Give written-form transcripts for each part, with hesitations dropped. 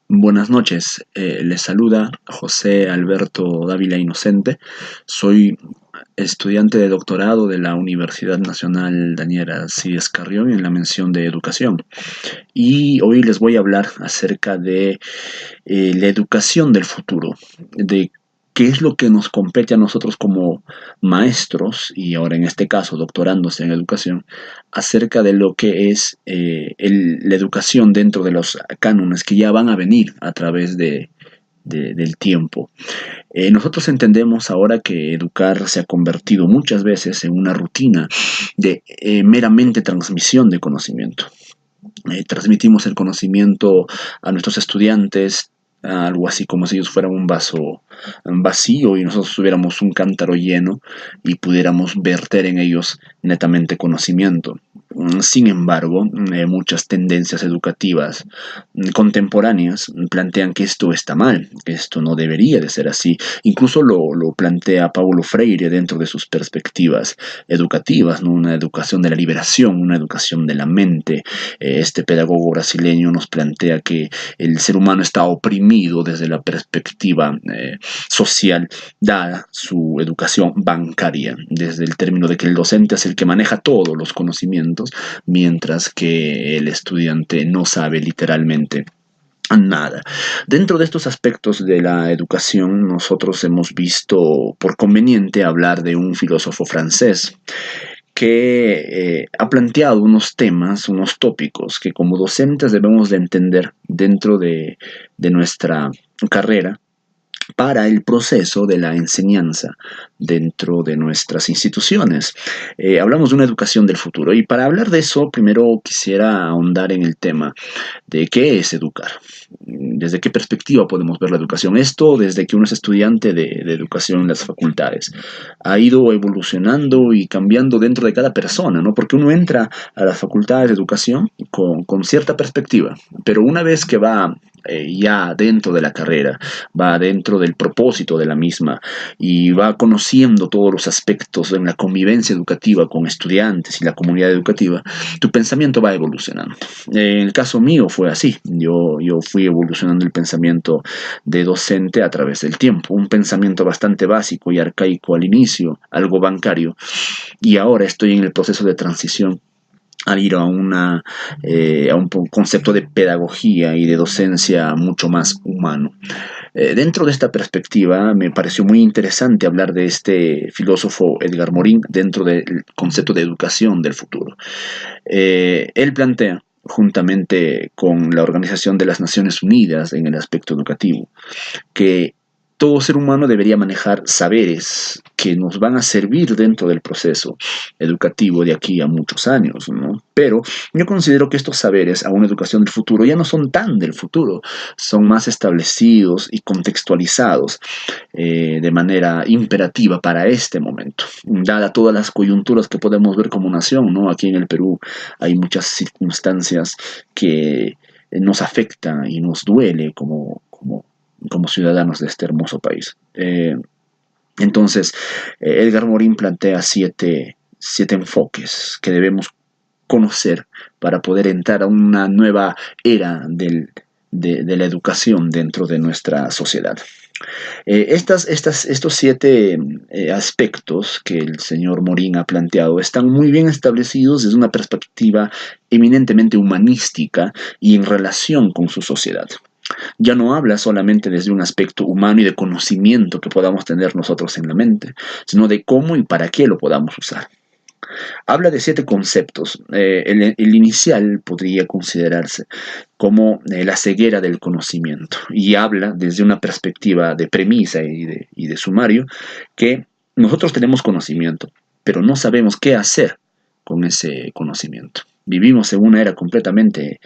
Buenas noches, les saluda José Alberto Dávila Inocente. Soy estudiante de doctorado de la Universidad Nacional Daniel Alcides Carrión en la mención de educación. Y hoy les voy a hablar acerca de la educación del futuro, de qué es lo que nos compete a nosotros como maestros, y ahora en este caso doctorándose en educación, acerca de lo que es la educación dentro de los cánones que ya van a venir a través del tiempo. Nosotros entendemos ahora que educar se ha convertido muchas veces en una rutina de meramente transmisión de conocimiento. Transmitimos el conocimiento a nuestros estudiantes, algo así como si ellos fueran un vaso vacío y nosotros tuviéramos un cántaro lleno y pudiéramos verter en ellos netamente conocimiento. Sin embargo, muchas tendencias educativas contemporáneas plantean que esto está mal, que esto no debería de ser así. Incluso lo plantea Paulo Freire dentro de sus perspectivas educativas, ¿no? Una educación de la liberación, una educación de la mente. Este pedagogo brasileño nos plantea que el ser humano está oprimido desde la perspectiva social, dada su educación bancaria, desde el término de que el docente es el que maneja todos los conocimientos, mientras que el estudiante no sabe literalmente nada. Dentro de estos aspectos de la educación, nosotros hemos visto por conveniente hablar de un filósofo francés que ha planteado unos temas, unos tópicos que como docentes debemos de entender dentro de nuestra carrera para el proceso de la enseñanza dentro de nuestras instituciones. Hablamos de una educación del futuro y para hablar de eso primero quisiera ahondar en el tema de qué es educar. ¿Desde qué perspectiva podemos ver la educación? Esto desde que uno es estudiante de educación en las facultades. Ha ido evolucionando y cambiando dentro de cada persona, ¿no? Porque uno entra a las facultades de educación con cierta perspectiva, pero una vez que va ya dentro de la carrera, va dentro del propósito de la misma y va conociendo todos los aspectos en la convivencia educativa con estudiantes y la comunidad educativa, tu pensamiento va evolucionando. En el caso mío fue así. Yo fui evolucionando el pensamiento de docente a través del tiempo. Un pensamiento bastante básico y arcaico al inicio, algo bancario, y ahora estoy en el proceso de transición al ir a un concepto de pedagogía y de docencia mucho más humano. Dentro de esta perspectiva, me pareció muy interesante hablar de este filósofo Edgar Morin dentro del concepto de educación del futuro. Él plantea, juntamente con la Organización de las Naciones Unidas en el aspecto educativo, que todo ser humano debería manejar saberes que nos van a servir dentro del proceso educativo de aquí a muchos años, ¿no? Pero yo considero que estos saberes a una educación del futuro ya no son tan del futuro, son más establecidos y contextualizados de manera imperativa para este momento, dada todas las coyunturas que podemos ver como nación, ¿no? Aquí en el Perú hay muchas circunstancias que nos afectan y nos duele como ciudadanos de este hermoso país. Entonces, Edgar Morin plantea siete enfoques que debemos conocer para poder entrar a una nueva era de la educación dentro de nuestra sociedad. Estos siete aspectos que el señor Morín ha planteado están muy bien establecidos desde una perspectiva eminentemente humanística y en relación con su sociedad. Ya no habla solamente desde un aspecto humano y de conocimiento que podamos tener nosotros en la mente, sino de cómo y para qué lo podamos usar. Habla de siete conceptos. El inicial podría considerarse como la ceguera del conocimiento y habla desde una perspectiva de premisa y de sumario que nosotros tenemos conocimiento, pero no sabemos qué hacer con ese conocimiento. Vivimos en una era completamente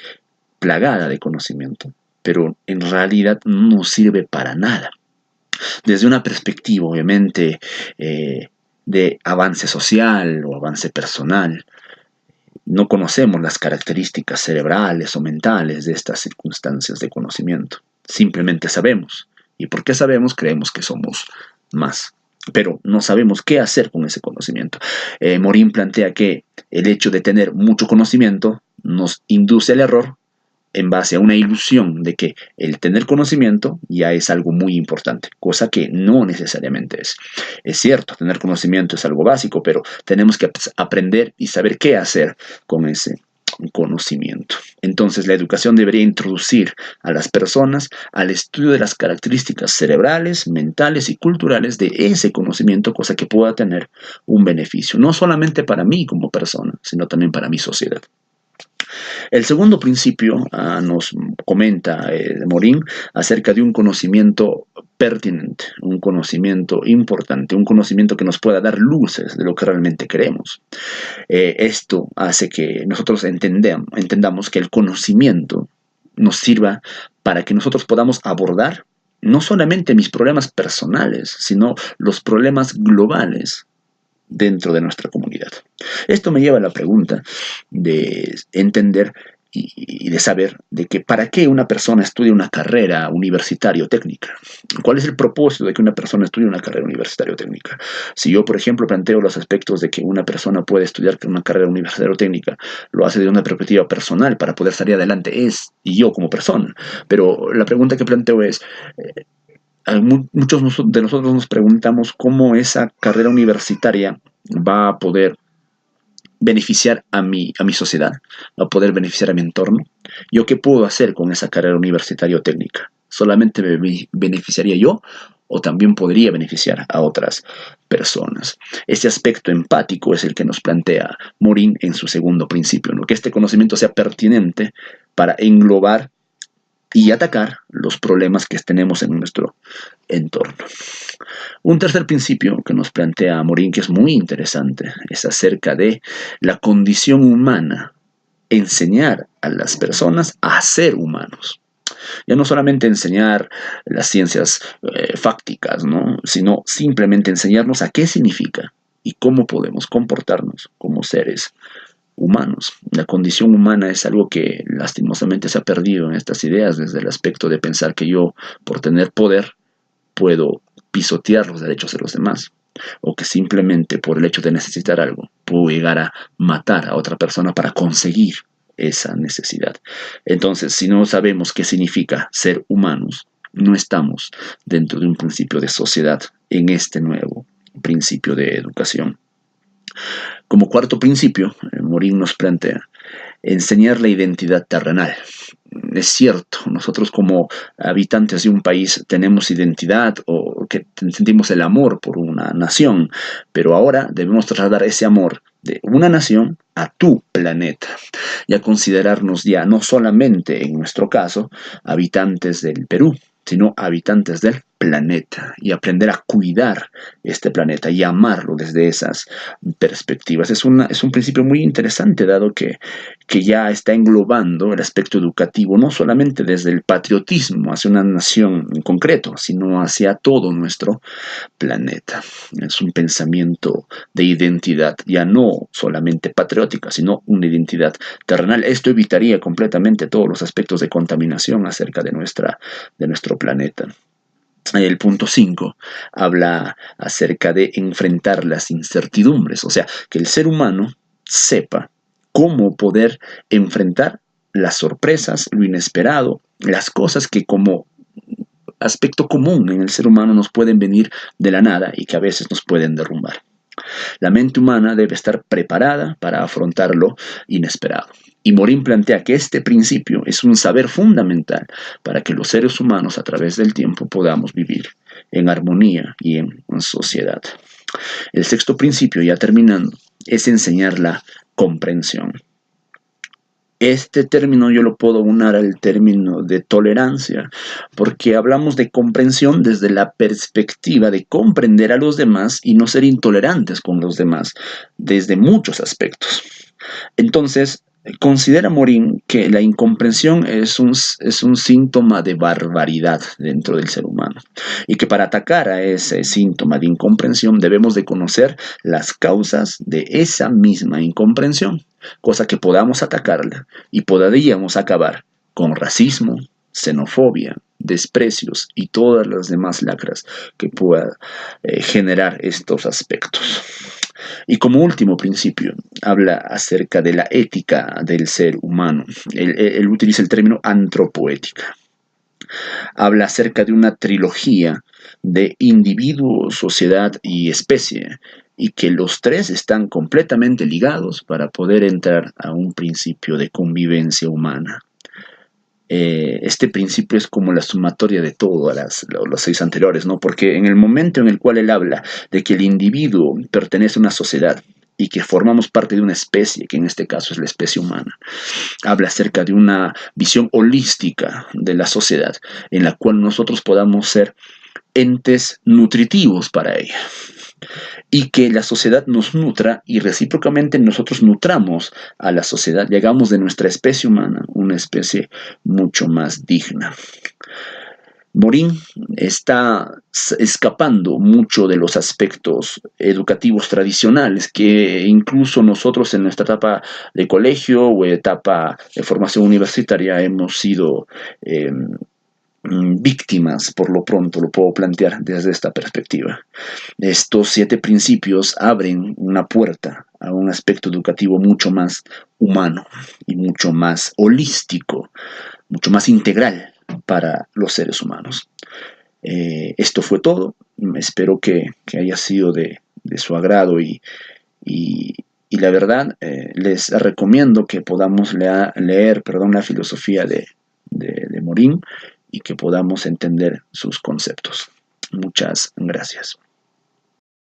plagada de conocimiento, pero en realidad no nos sirve para nada. Desde una perspectiva, obviamente, de avance social o avance personal, no conocemos las características cerebrales o mentales de estas circunstancias de conocimiento. Simplemente sabemos. ¿Y por qué sabemos? Creemos que somos más. Pero no sabemos qué hacer con ese conocimiento. Morín plantea que el hecho de tener mucho conocimiento nos induce al error en base a una ilusión de que el tener conocimiento ya es algo muy importante, cosa que no necesariamente es. Es cierto, tener conocimiento es algo básico, pero tenemos que aprender y saber qué hacer con ese conocimiento. Entonces, la educación debería introducir a las personas al estudio de las características cerebrales, mentales y culturales de ese conocimiento, cosa que pueda tener un beneficio, no solamente para mí como persona, sino también para mi sociedad. El segundo principio nos comenta Morin acerca de un conocimiento pertinente, un conocimiento importante, un conocimiento que nos pueda dar luces de lo que realmente queremos. Esto hace que nosotros entendamos que el conocimiento nos sirva para que nosotros podamos abordar no solamente mis problemas personales, sino los problemas globales dentro de nuestra comunidad. Esto me lleva a la pregunta de entender y de saber de que para qué una persona estudia una carrera universitaria o técnica. ¿Cuál es el propósito de que una persona estudie una carrera universitaria o técnica? Si yo, por ejemplo, planteo los aspectos de que una persona puede estudiar una carrera universitaria o técnica, lo hace de una perspectiva personal para poder salir adelante, y yo como persona. Pero la pregunta que planteo es, muchos de nosotros nos preguntamos cómo esa carrera universitaria va a poder beneficiar a mi sociedad, va a poder beneficiar a mi entorno. ¿Yo qué puedo hacer con esa carrera universitaria o técnica? ¿Solamente me beneficiaría yo o también podría beneficiar a otras personas? Este aspecto empático es el que nos plantea Morin en su segundo principio, ¿no? Que este conocimiento sea pertinente para englobar y atacar los problemas que tenemos en nuestro entorno. Un tercer principio que nos plantea Morin, que es muy interesante, es acerca de la condición humana, enseñar a las personas a ser humanos. Ya no solamente enseñar las ciencias fácticas, ¿no? Sino simplemente enseñarnos a qué significa y cómo podemos comportarnos como seres humanos. La condición humana es algo que lastimosamente se ha perdido en estas ideas desde el aspecto de pensar que yo, por tener poder, puedo pisotear los derechos de los demás, o que simplemente por el hecho de necesitar algo puedo llegar a matar a otra persona para conseguir esa necesidad. Entonces, si no sabemos qué significa ser humanos, no estamos dentro de un principio de sociedad en este nuevo principio de educación. Como cuarto principio, Morin nos plantea enseñar la identidad terrenal. Es cierto, nosotros como habitantes de un país tenemos identidad o que sentimos el amor por una nación, pero ahora debemos trasladar ese amor de una nación a tu planeta y a considerarnos ya no solamente, en nuestro caso, habitantes del Perú, sino habitantes del planeta y aprender a cuidar este planeta y amarlo desde esas perspectivas. Es un principio muy interesante dado que ya está englobando el aspecto educativo, no solamente desde el patriotismo hacia una nación en concreto, sino hacia todo nuestro planeta. Es un pensamiento de identidad, ya no solamente patriótica, sino una identidad terrenal. Esto evitaría completamente todos los aspectos de contaminación acerca de nuestro planeta. El punto 5 habla acerca de enfrentar las incertidumbres, o sea, que el ser humano sepa cómo poder enfrentar las sorpresas, lo inesperado, las cosas que como aspecto común en el ser humano nos pueden venir de la nada y que a veces nos pueden derrumbar. La mente humana debe estar preparada para afrontar lo inesperado. Y Morin plantea que este principio es un saber fundamental para que los seres humanos a través del tiempo podamos vivir en armonía y en sociedad. El sexto principio, ya terminando, es enseñar la comprensión. Este término yo lo puedo unar al término de tolerancia, porque hablamos de comprensión desde la perspectiva de comprender a los demás y no ser intolerantes con los demás, desde muchos aspectos. Entonces, considera Morin que la incomprensión es un síntoma de barbaridad dentro del ser humano y que para atacar a ese síntoma de incomprensión debemos de conocer las causas de esa misma incomprensión, cosa que podamos atacarla y podríamos acabar con racismo, xenofobia, desprecios y todas las demás lacras que puedan generar estos aspectos. Y como último principio, habla acerca de la ética del ser humano. Él utiliza el término antropoética. Habla acerca de una trilogía de individuo, sociedad y especie, y que los tres están completamente ligados para poder entrar a un principio de convivencia humana. Este principio es como la sumatoria de todas los seis anteriores, ¿no? Porque en el momento en el cual él habla de que el individuo pertenece a una sociedad y que formamos parte de una especie, que en este caso es la especie humana, habla acerca de una visión holística de la sociedad, en la cual nosotros podamos ser entes nutritivos para ella, y que la sociedad nos nutra y recíprocamente nosotros nutramos a la sociedad, llegamos de nuestra especie humana una especie mucho más digna. Morín está escapando mucho de los aspectos educativos tradicionales que incluso nosotros en nuestra etapa de colegio o etapa de formación universitaria hemos sido víctimas, por lo pronto lo puedo plantear desde esta perspectiva. Estos 7 principios abren una puerta a un aspecto educativo mucho más humano y mucho más holístico, mucho más integral para los seres humanos. Esto fue todo. Espero que haya sido de su agrado y la verdad les recomiendo que podamos leer la filosofía de Morín y que podamos entender sus conceptos. Muchas gracias.